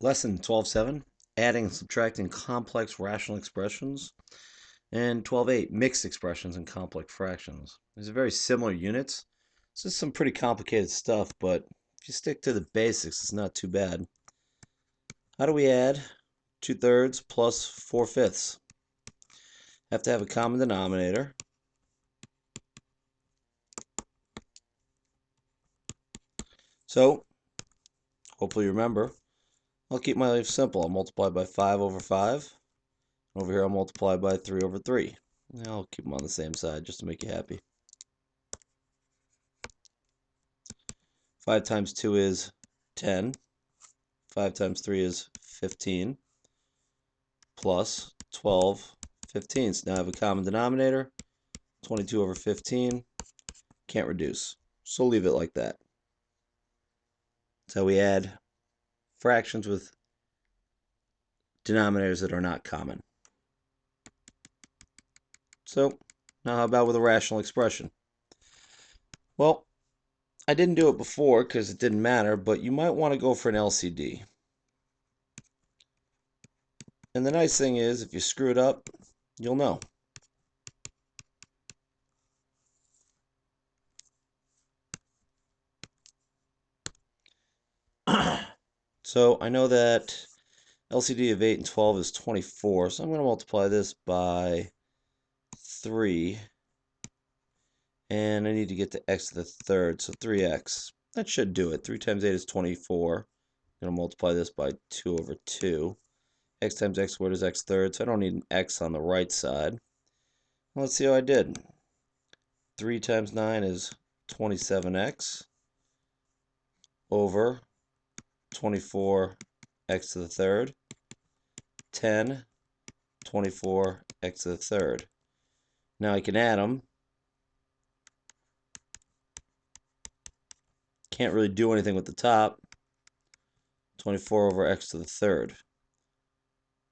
Lesson 12.7, adding and subtracting complex rational expressions, and 12.8, mixed expressions and complex fractions. These are very similar units. This is some pretty complicated stuff, but if you stick to the basics, it's not too bad. How do we add 2/3 plus 4/5? Have to have a common denominator. So, hopefully you remember, I'll keep my life simple. I'll multiply by 5 over 5. Over here, I'll multiply by 3 over 3. I'll keep them on the same side just to make you happy. 5 times 2 is 10. 5 times 3 is 15. Plus 12 15ths. Now I have a common denominator. 22 over 15. Can't reduce. So leave it like that. That's how we add fractions with denominators that are not common. So now how about with a rational expression? Well, I didn't do it before because it didn't matter, but you might want to go for an LCD. And the nice thing is, if you screw it up, you'll know. So I know that LCD of 8 and 12 is 24, so I'm going to multiply this by 3. And I need to get to x to the third, so 3x. That should do it. 3 times 8 is 24. I'm going to multiply this by 2 over 2. X times x squared is x third, so I don't need an x on the right side. Well, let's see how I did. 3 times 9 is 27x over 24 x to the third. 10, 24 x to the third. Now I can add them. Can't really do anything with the top. 24 over x to the third.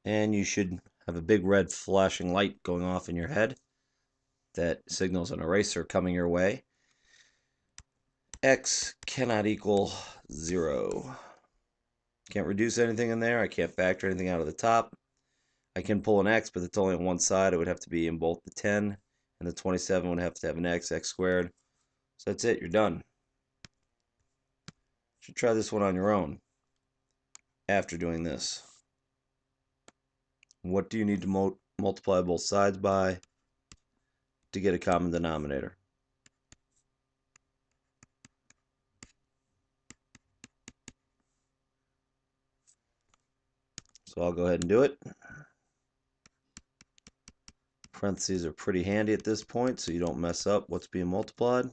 And you should have a big red flashing light going off in your head that signals an eraser coming your way. X cannot equal 0. Can't reduce anything in there. I can't factor anything out of the top. I can pull an x, but it's only on one side. It would have to be in both the 10 and the 27 would have to have an x squared. So that's it. You're done. You should try this one on your own after doing this. What do you need to multiply both sides by to get a common denominator? So I'll go ahead and do it. Parentheses are pretty handy at this point so you don't mess up what's being multiplied.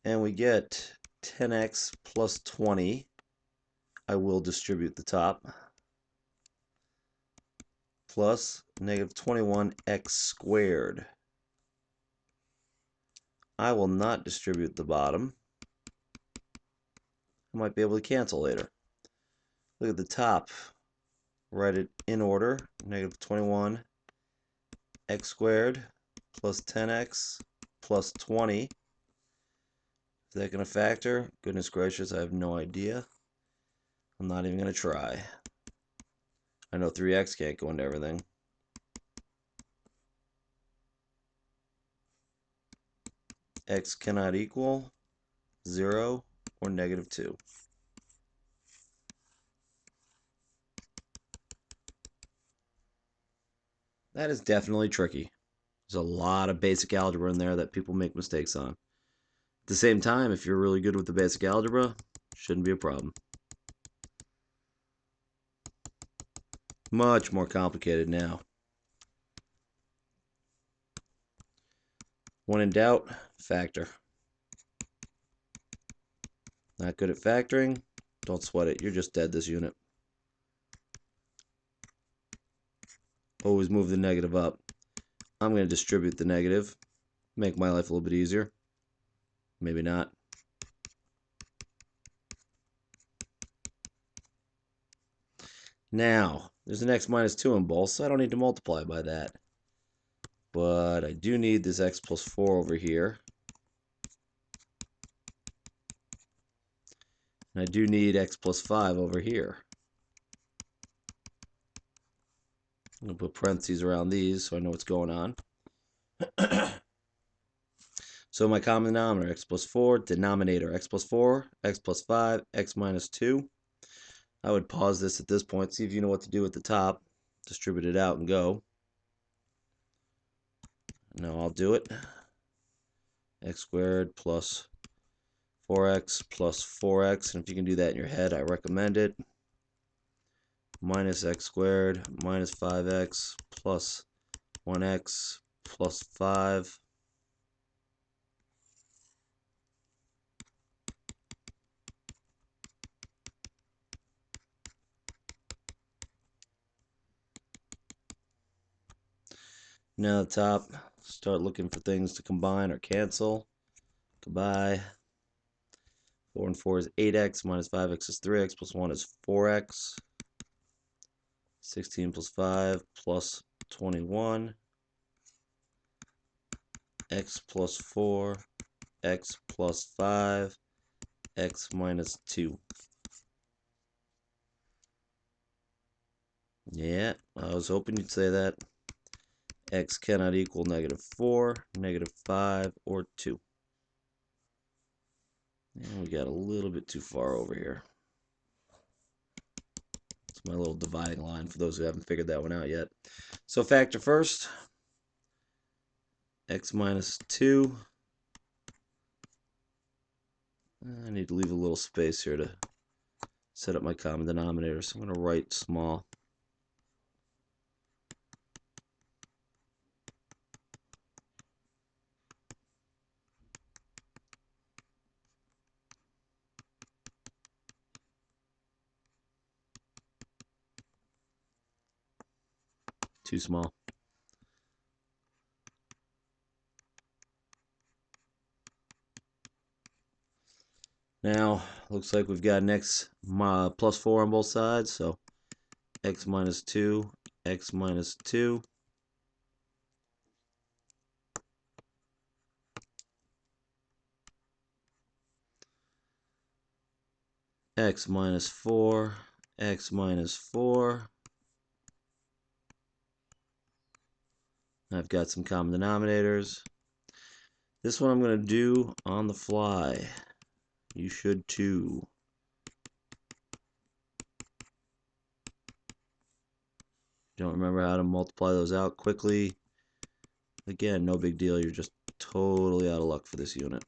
And we get 10x plus 20. I will distribute the top. Plus negative 21x squared. I will not distribute the bottom. I might be able to cancel later. Look at the top. Write it in order. Negative 21 x squared plus 10x plus 20. Is that going to factor? Goodness gracious, I have no idea. I'm not even going to try. I know 3x can't go into everything. X cannot equal 0 or negative 2. That is definitely tricky. There's a lot of basic algebra in there that people make mistakes on. At the same time, if you're really good with the basic algebra, shouldn't be a problem. Much more complicated now. When in doubt, factor. Not good at factoring? Don't sweat it. You're just dead this unit. Always move the negative up. I'm going to distribute the negative. Make my life a little bit easier. Maybe not. Now, there's an x minus 2 in both, so I don't need to multiply by that. But I do need this x plus 4 over here. And I do need x plus 5 over here. I'm going to put parentheses around these so I know what's going on. So my common denominator, x plus 4, denominator, x plus 4, x plus 5, x minus 2. I would pause this at this point, see if you know what to do at the top. Distribute it out and go. Now I'll do it. X squared plus 4x plus 4x. And if you can do that in your head, I recommend it. Minus x squared minus 5x plus 1x plus 5. Now at the top, start looking for things to combine or cancel. Goodbye. 4 and 4 is 8x, minus 5x is 3x, plus 1 is 4x. 16 plus 5 plus 21. X plus 4, x plus 5, x minus 2. Yeah, I was hoping you'd say that. X cannot equal -4, -5, or 2. And we got a little bit too far over here. It's my little dividing line for those who haven't figured that one out yet. So factor first. X minus 2. I need to leave a little space here to set up my common denominator. So I'm going to write small. Too small. Now, looks like we've got an x plus 4 on both sides, so x minus 2, x minus 2. X minus 4, x minus 4. I've got some common denominators. This one I'm going to do on the fly. You should too. Don't remember how to multiply those out quickly. Again, no big deal. You're just totally out of luck for this unit.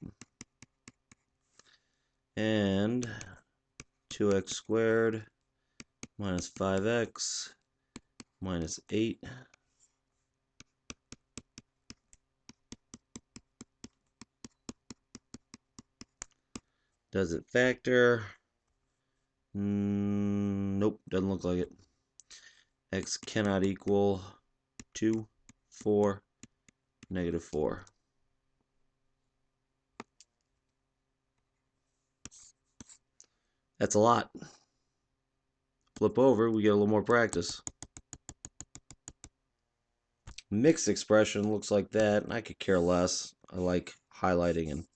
And 2x squared minus 5x minus 8. Does it factor? Nope, doesn't look like it. X cannot equal 2, 4, -4. That's a lot. Flip over, we get a little more practice. Mixed expression looks like that, and I could care less. I like highlighting and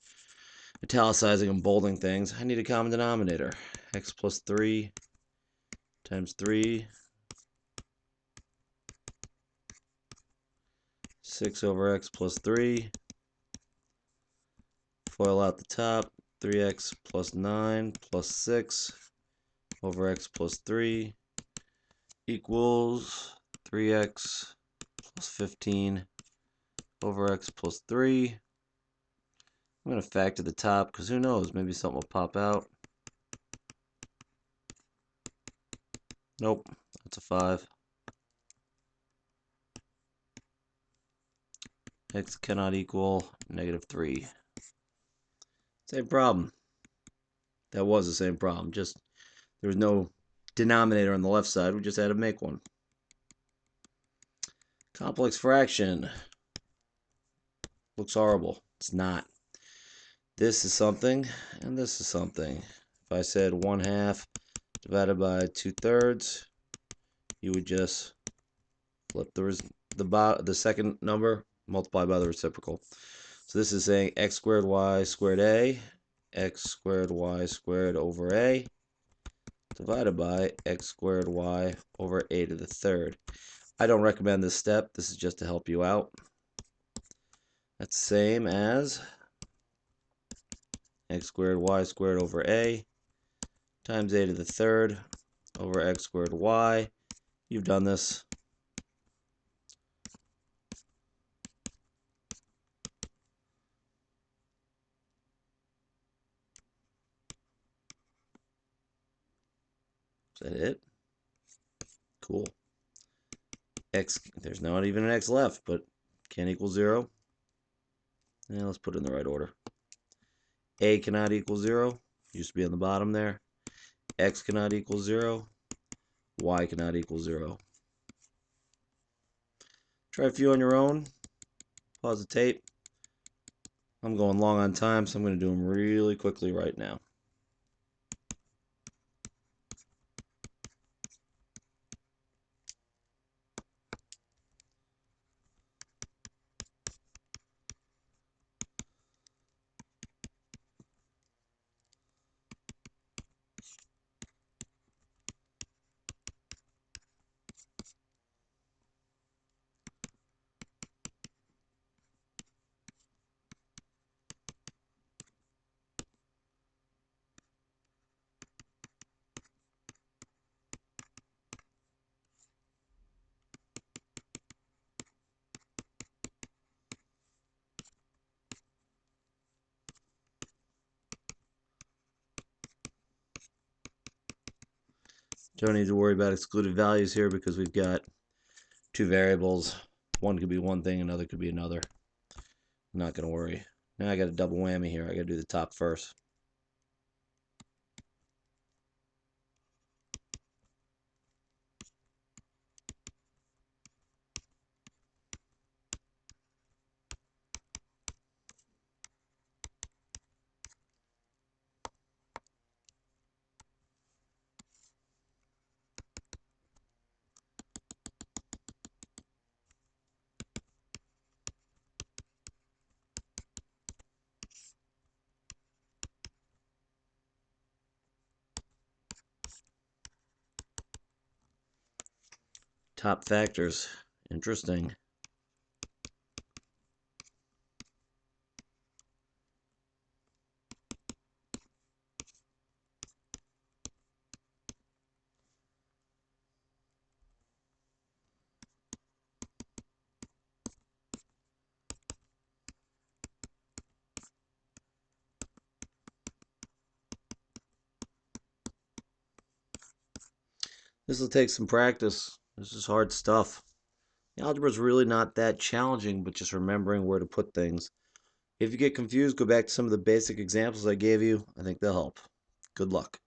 italicizing and bolding things. I need a common denominator. X plus 3 times 3. 6 over x plus 3. Foil out the top. 3x plus 9 plus 6 over x plus 3 equals 3x plus 15 over x plus 3. I'm going to factor the top because who knows, maybe something will pop out. Nope, that's a 5. X cannot equal -3. Same problem. That was the same problem, just there was no denominator on the left side, we just had to make one. Complex fraction. Looks horrible. It's not. This is something, and this is something. If I said 1/2 divided by 2/3, you would just flip the second number, multiply by the reciprocal. So this is saying x squared y squared a x squared y squared over a divided by x squared y over a to the third. I don't recommend this step. This is just to help you out. That's the same as x squared y squared over a times a to the third over x squared y. You've done this. Is that it? Cool. X, there's not even an x left, but can't equal 0. And let's put it in the right order. A cannot equal 0. Used to be on the bottom there. X cannot equal 0. Y cannot equal 0. Try a few on your own. Pause the tape. I'm going long on time, so I'm going to do them really quickly right now. Don't need to worry about excluded values here because we've got two variables. One could be one thing, another could be another. I'm not going to worry. Now I got a double whammy here. I got to do the top first. Top factors. Interesting. This will take some practice. This is hard stuff. Algebra is really not that challenging, but just remembering where to put things. If you get confused, go back to some of the basic examples I gave you. I think they'll help. Good luck.